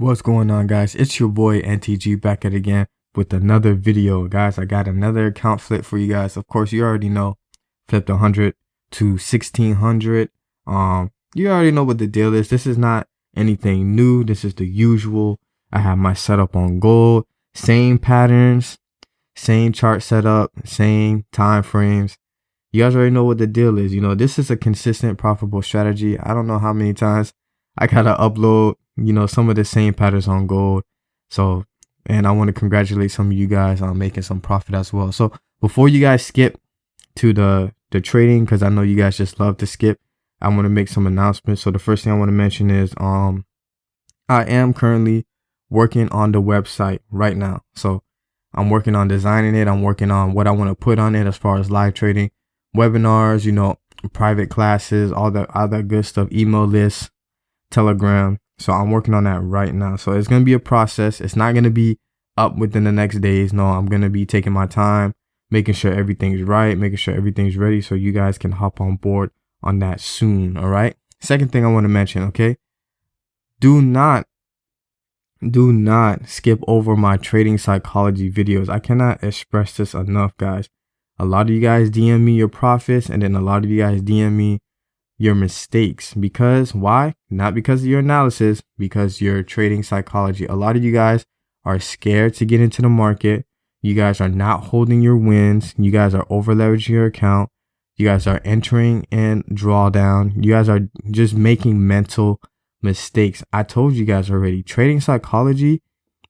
What's going on, guys? It's your boy NTG back at it again with another video. Guys, I got another account flip for you guys. Of course, you already know, flipped 100 to 1600. You already know what the deal is. This is not anything new. This is the usual. I have my setup on gold, same patterns, same chart setup, same time frames. You guys already know what the deal is. You know, this is a consistent, profitable strategy. I don't know how many times I gotta upload, you know, some of the same patterns on gold. So, and I want to congratulate some of you guys on making some profit as well. So before you guys skip to the trading, because I know you guys just love to skip, I want to make some announcements. So the first thing I want to mention is I am currently working on the website right now. So I'm working on designing it. I'm working on what I want to put on it as far as live trading, webinars, you know, private classes, all that good stuff, email lists, Telegram. So I'm working on that right now. So it's going to be a process. It's not going to be up within the next days. No, I'm going to be taking my time, making sure everything's right, making sure everything's ready so you guys can hop on board on that soon. All right. Second thing I want to mention, okay? Do not skip over my trading psychology videos. I cannot express this enough, guys. A lot of you guys DM me your profits, and then a lot of you guys DM me your mistakes. Because why? Not because of your analysis, because your trading psychology. A lot of you guys are scared to get into the market. You guys are not holding your wins. You guys are over leveraging your account. You guys are entering in drawdown. You guys are just making mental mistakes. I told you guys already, trading psychology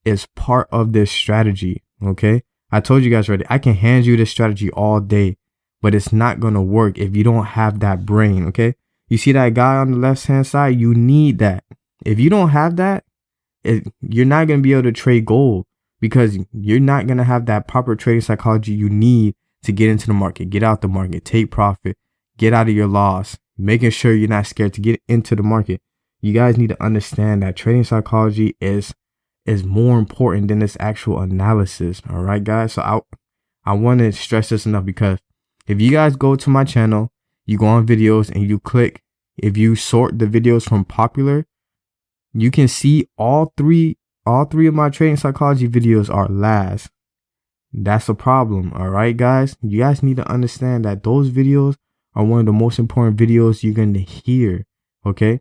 is part of this strategy. Okay, I told you guys already, I can hand you this strategy all day, but it's not going to work if you don't have that brain. Okay, you see that guy on the left hand side? You need that. If you don't have that, you're not going to be able to trade gold, because you're not going to have that proper trading psychology you need to get into the market, get out the market, take profit, get out of your loss, making sure you're not scared to get into the market. You guys need to understand that trading psychology is more important than this actual analysis. All right, guys. So I want to stress this enough, because if you guys go to my channel, you go on videos and you click, if you sort the videos from popular, you can see all three of my trading psychology videos are last. That's a problem. All right, guys. You guys need to understand that those videos are one of the most important videos you're going to hear. Okay.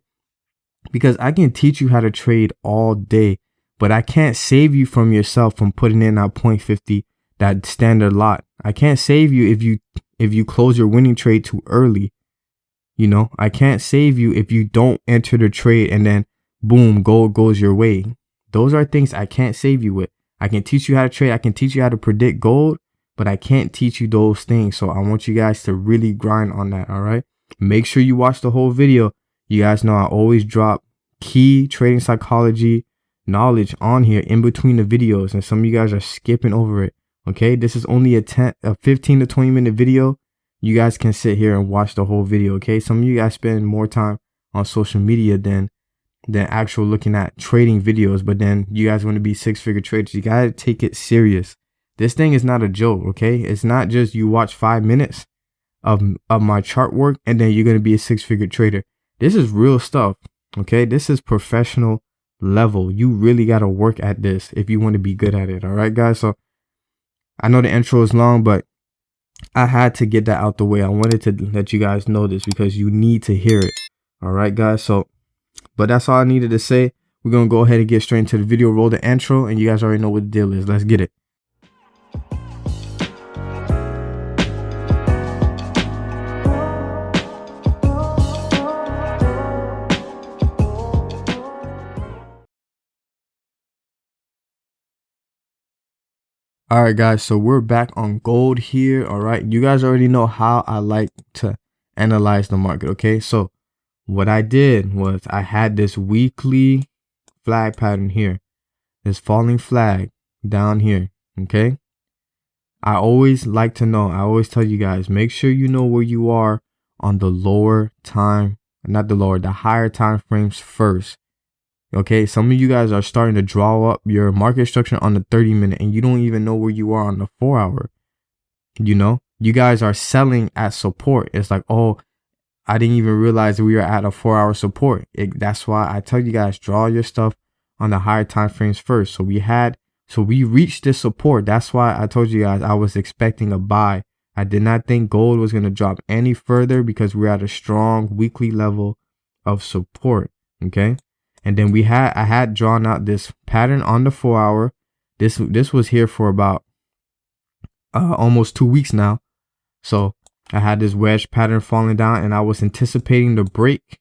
Because I can teach you how to trade all day, but I can't save you from yourself from putting in that 0.50, that standard lot. I can't save you if you close your winning trade too early. You know, I can't save you if you don't enter the trade and then boom, gold goes your way. Those are things I can't save you with. I can teach you how to trade. I can teach you how to predict gold, but I can't teach you those things. So I want you guys to really grind on that. All right. Make sure you watch the whole video. You guys know I always drop key trading psychology knowledge on here in between the videos, and some of you guys are skipping over it. Okay, this is only a 15 to 20 minute video. You guys can sit here and watch the whole video. Okay, some of you guys spend more time on social media than actual looking at trading videos, but then you guys want to be six-figure traders. You gotta take it serious. This thing is not a joke. Okay, it's not just you watch 5 minutes of my chart work and then you're gonna be a six-figure trader. This is real stuff. Okay, this is professional level. You really got to work at this if you want to be good at it. All right, guys. So I know the intro is long, but I had to get that out the way. I wanted to let you guys know this because you need to hear it. All right, guys. So, but that's all I needed to say. We're going to go ahead and get straight into the video. Roll the intro, and you guys already know what the deal is. Let's get it. All right, guys, so we're back on gold here. All right, you guys already know how I like to analyze the market. Okay, so what I did was I had this weekly flag pattern here, this falling flag down here. Okay, I always like to know, I always tell you guys, make sure you know where you are on the lower time, not the lower, the higher time frames first. Okay, some of you guys are starting to draw up your market structure on the 30-minute and you don't even know where you are on the 4-hour. You know, you guys are selling at support. It's like, oh, I didn't even realize we were at a 4-hour support. That's why I tell you guys, draw your stuff on the higher time frames first. So we reached this support. That's why I told you guys I was expecting a buy. I did not think gold was going to drop any further because we're at a strong weekly level of support. Okay. And then I had drawn out this pattern on the 4 hour. This was here for about almost 2 weeks now. So I had this wedge pattern falling down and I was anticipating the break.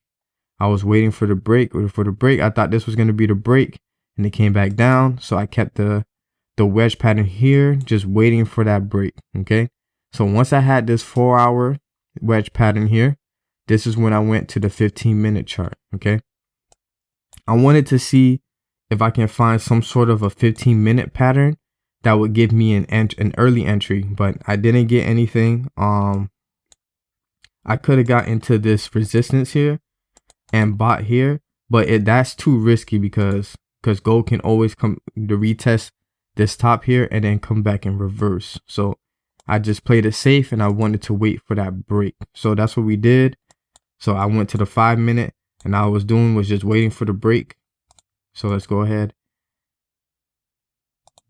I was waiting for the break. I thought this was going to be the break and it came back down. So I kept the wedge pattern here, just waiting for that break. Okay. So once I had this 4 hour wedge pattern here, this is when I went to the 15-minute chart. Okay. I wanted to see if I can find some sort of a 15-minute pattern that would give me an early entry, but I didn't get anything. I could have got into this resistance here and bought here, but that's too risky because gold can always come to retest this top here and then come back in reverse. So I just played it safe and I wanted to wait for that break. So that's what we did. So I went to the 5-minute and all I was doing was just waiting for the break. So let's go ahead.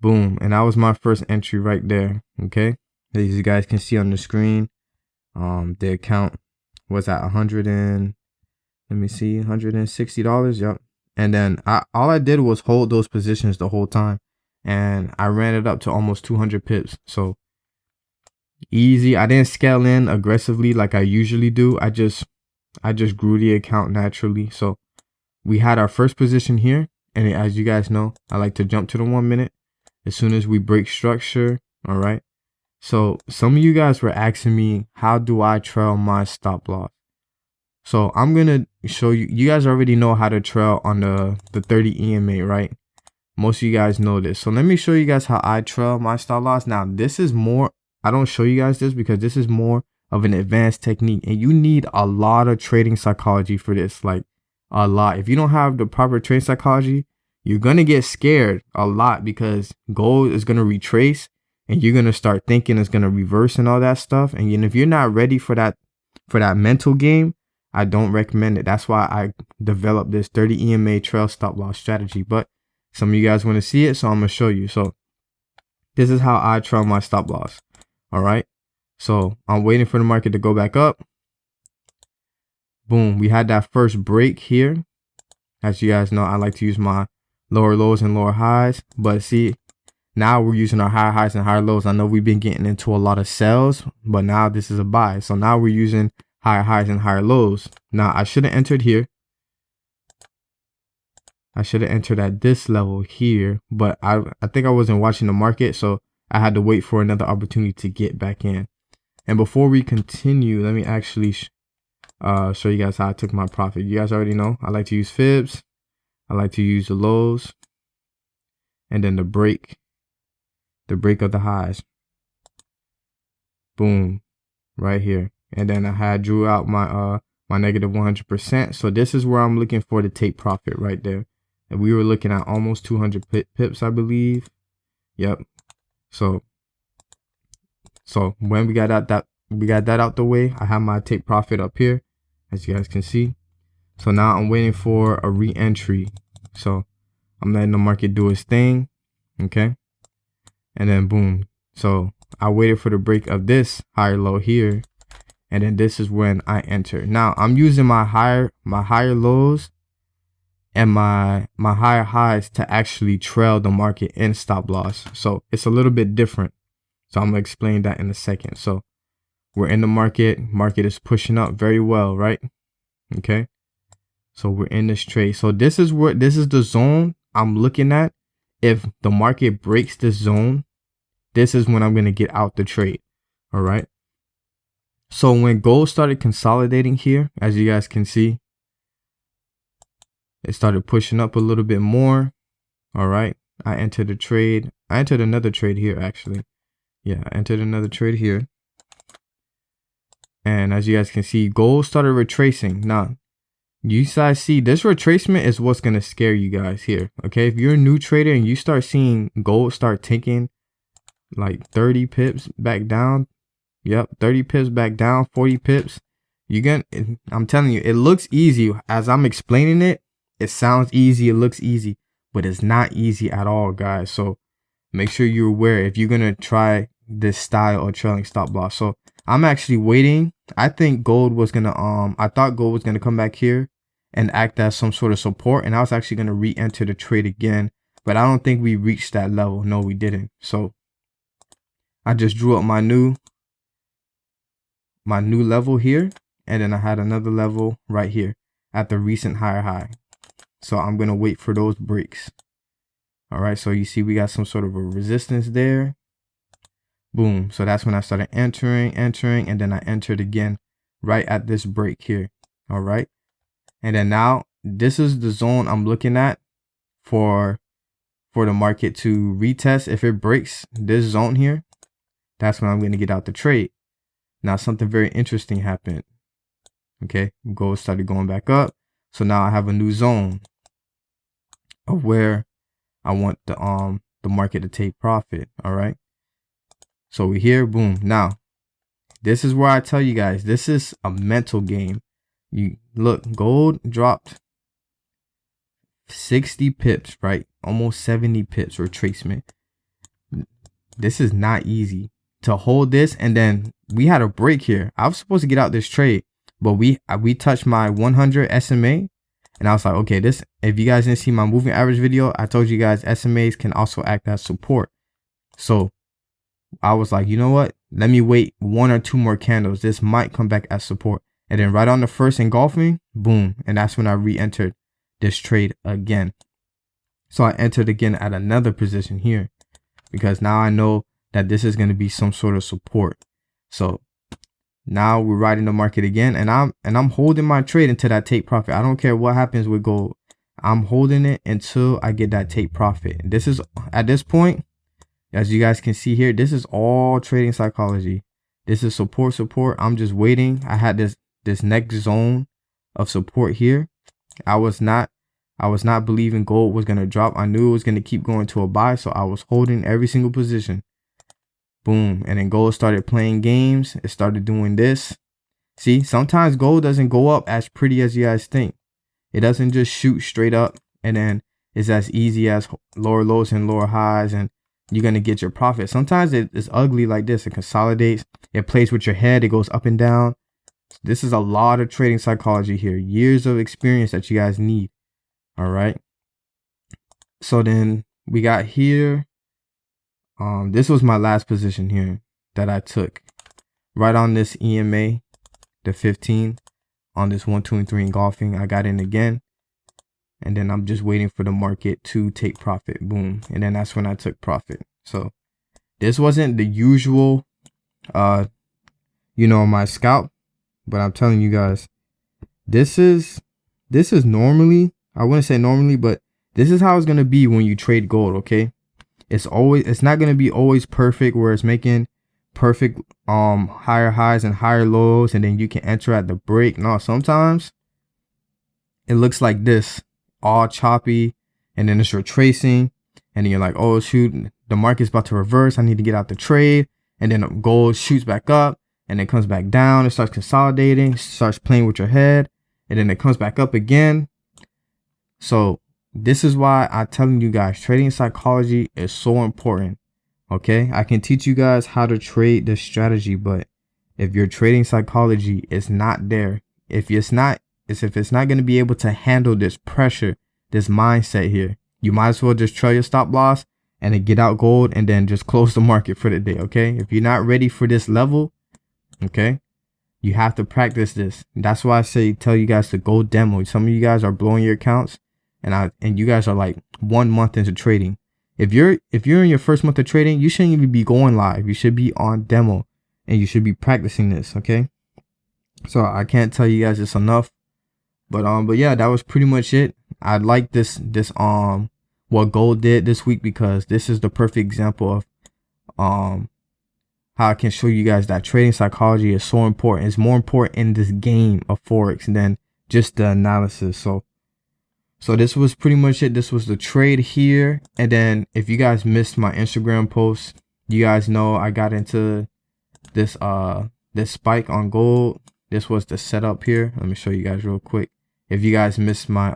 Boom. And that was my first entry right there. Okay. As you guys can see on the screen, the account was at $160. Yep. And then all I did was hold those positions the whole time. And I ran it up to almost 200 pips. So easy. I didn't scale in aggressively like I usually do. I just grew the account naturally. So we had our first position here. And as you guys know, I like to jump to the 1 minute as soon as we break structure. All right. So some of you guys were asking me, how do I trail my stop loss? So I'm going to show you. You guys already know how to trail on the 30 EMA, right? Most of you guys know this. So let me show you guys how I trail my stop loss. Now, this is more, I don't show you guys this because this is more of an advanced technique and you need a lot of trading psychology for this, like a lot. If you don't have the proper trading psychology, you're going to get scared a lot because gold is going to retrace and you're going to start thinking it's going to reverse and all that stuff. And if you're not ready for that mental game, I don't recommend it. That's why I developed this 30 EMA trail stop loss strategy. But some of you guys want to see it, so I'm going to show you. So this is how I trail my stop loss. All right. So I'm waiting for the market to go back up. Boom. We had that first break here. As you guys know, I like to use my lower lows and lower highs. But see, now we're using our higher highs and higher lows. I know we've been getting into a lot of sells, but now this is a buy. So now we're using higher highs and higher lows. Now I should have entered here. I should have entered at this level here, but I think I wasn't watching the market, so I had to wait for another opportunity to get back in. And before we continue, let me actually show you guys how I took my profit. You guys already know I like to use fibs. I like to use the lows and then the break of the highs. Boom, right here. And then I drew out my my negative 100%. So this is where I'm looking for to take profit right there. And we were looking at almost 200 pips, I believe. Yep. So when we got that out the way, I have my take profit up here, as you guys can see. So now I'm waiting for a re-entry. So I'm letting the market do its thing. Okay. And then boom. So I waited for the break of this higher low here. And then this is when I enter. Now I'm using my higher lows and my higher highs to actually trail the market in stop loss. So it's a little bit different. So I'm gonna explain that in a second. So we're in the market is pushing up very well, right? Okay. So we're in this trade. So this is the zone I'm looking at. If the market breaks this zone, this is when I'm gonna get out the trade. All right. So when gold started consolidating here, as you guys can see, it started pushing up a little bit more. All right. I entered a trade. I entered another trade here, actually. Yeah, I entered another trade here. And as you guys can see, gold started retracing. Now, you guys see this retracement is what's going to scare you guys here. Okay. If you're a new trader and you start seeing gold start taking like 30 pips back down. Yep. 30 pips back down, 40 pips. I'm telling you, it looks easy as I'm explaining it. It sounds easy. It looks easy, but it's not easy at all, guys. So make sure you're aware if you're gonna try this style of trailing stop loss. So I'm actually waiting. I think gold was gonna I thought gold was gonna come back here and act as some sort of support, and I was actually gonna re-enter the trade again, but I don't think we reached that level. No, we didn't. So I just drew up my new level here, and then I had another level right here at the recent higher high. So I'm gonna wait for those breaks. All right, so you see we got some sort of a resistance there. Boom. So that's when I started entering, and then I entered again right at this break here. All right, and then now this is the zone I'm looking at for the market to retest. If it breaks this zone here, that's when I'm going to get out the trade. Now something very interesting happened. Okay, gold started going back up, so now I have a new zone of where I want the market to take profit. All right, so we're here. Boom. Now this is where I tell you guys, this is a mental game. You look, gold dropped 60 pips, right? Almost 70 pips retracement. This is not easy to hold this. And then we had a break here. I was supposed to get out this trade, but we touched my 100 SMA, and I was like, okay, this, if you guys didn't see my moving average video, I told you guys SMAs can also act as support. So I was like, you know what? Let me wait 1 or 2 more candles. This might come back as support. And then right on the first engulfing, boom. And that's when I re-entered this trade again. So I entered again at another position here, because now I know that this is going to be some sort of support. So now we're riding the market again, and I'm holding my trade until that take profit. I don't care what happens with gold. I'm holding it until I get that take profit. And this is, at this point, as you guys can see here, this is all trading psychology. This is support. I'm just waiting. I had this next zone of support here. I was not believing gold was going to drop. I knew it was going to keep going to a buy, so I was holding every single position. Boom. And then gold started playing games. It started doing this. See, sometimes gold doesn't go up as pretty as you guys think. It doesn't just shoot straight up and then it's as easy as lower lows and lower highs and you're going to get your profit. Sometimes it's ugly like this. It consolidates. It plays with your head. It goes up and down. This is a lot of trading psychology here. Years of experience that you guys need. All right. So then we got here. This was my last position here that I took right on this EMA, the 15 on this 1, 2, and 3 engulfing. I got in again. And then I'm just waiting for the market to take profit. Boom. And then that's when I took profit. So this wasn't the usual, my scalp. But I'm telling you guys, this is normally, I wouldn't say normally, but this is how it's going to be when you trade gold. Okay. It's not going to be always perfect where it's making perfect, higher highs and higher lows. And then you can enter at the break. No, sometimes it looks like this. All choppy, and then it's retracing, and then you're like, oh shoot, the market's about to reverse, I need to get out the trade. And then gold shoots back up and it comes back down. It starts consolidating, starts playing with your head, and then it comes back up again. So this is why I'm telling you guys, trading psychology is so important. Okay, I can teach you guys how to trade this strategy, but if your trading psychology is not there, if it's not going to be able to handle this pressure, this mindset here, you might as well just trail your stop loss and then get out gold and then just close the market for the day. Okay. If you're not ready for this level, okay, you have to practice this. That's why I tell you guys to go demo. Some of you guys are blowing your accounts and you guys are like 1 month into trading. If you're in your first month of trading, you shouldn't even be going live. You should be on demo and you should be practicing this. Okay. So I can't tell you guys this enough. But yeah, that was pretty much it. I like this what gold did this week, because this is the perfect example of how I can show you guys that trading psychology is so important. It's more important in this game of Forex than just the analysis. So this was pretty much it. This was the trade here. And then if you guys missed my Instagram post, you guys know I got into this spike on gold. This was the setup here. Let me show you guys real quick. If you guys missed my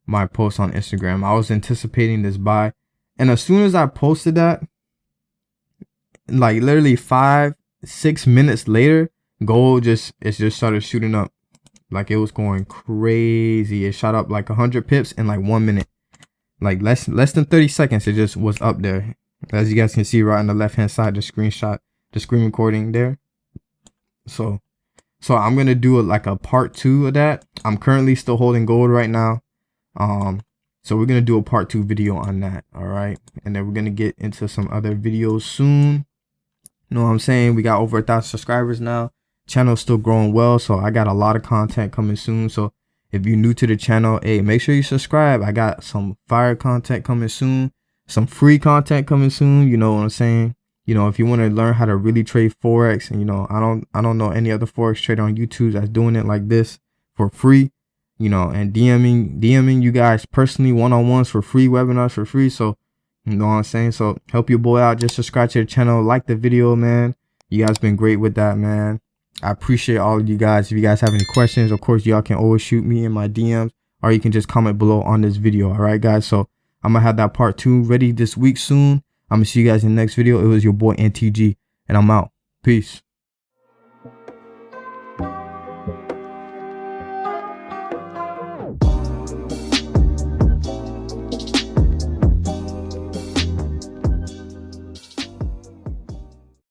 my post on Instagram. I was anticipating this buy, and as soon as I posted that, like literally 5-6 minutes later, gold just started shooting up. Like it was going crazy. It shot up like 100 pips in like 1 minute. Like less than 30 seconds, it just was up there. As you guys can see right on the left hand side, the screenshot, the screen recording there. So I'm gonna do like a part 2 of that. I'm currently still holding gold right now. So we're gonna do a part 2 video on that. All right, and then we're gonna get into some other videos soon. You know what I'm saying? We got over 1,000 subscribers now. Channel's still growing well, so I got a lot of content coming soon. So if you're new to the channel, hey, make sure you subscribe. I got some fire content coming soon, some free content coming soon. You know what I'm saying? You know, if you want to learn how to really trade Forex, and you know, I don't know any other Forex trader on YouTube that's doing it like this for free, you know, and DMing you guys personally, one-on-ones for free, webinars for free. So you know what I'm saying? So help your boy out. Just subscribe to the channel, like the video, man. You guys been great with that, man. I appreciate all of you guys. If you guys have any questions, of course, y'all can always shoot me in my DMs, or you can just comment below on this video. All right, guys. So I'm gonna have that part 2 ready this week soon. I'm gonna see you guys in the next video. It was your boy NTG, and I'm out. Peace.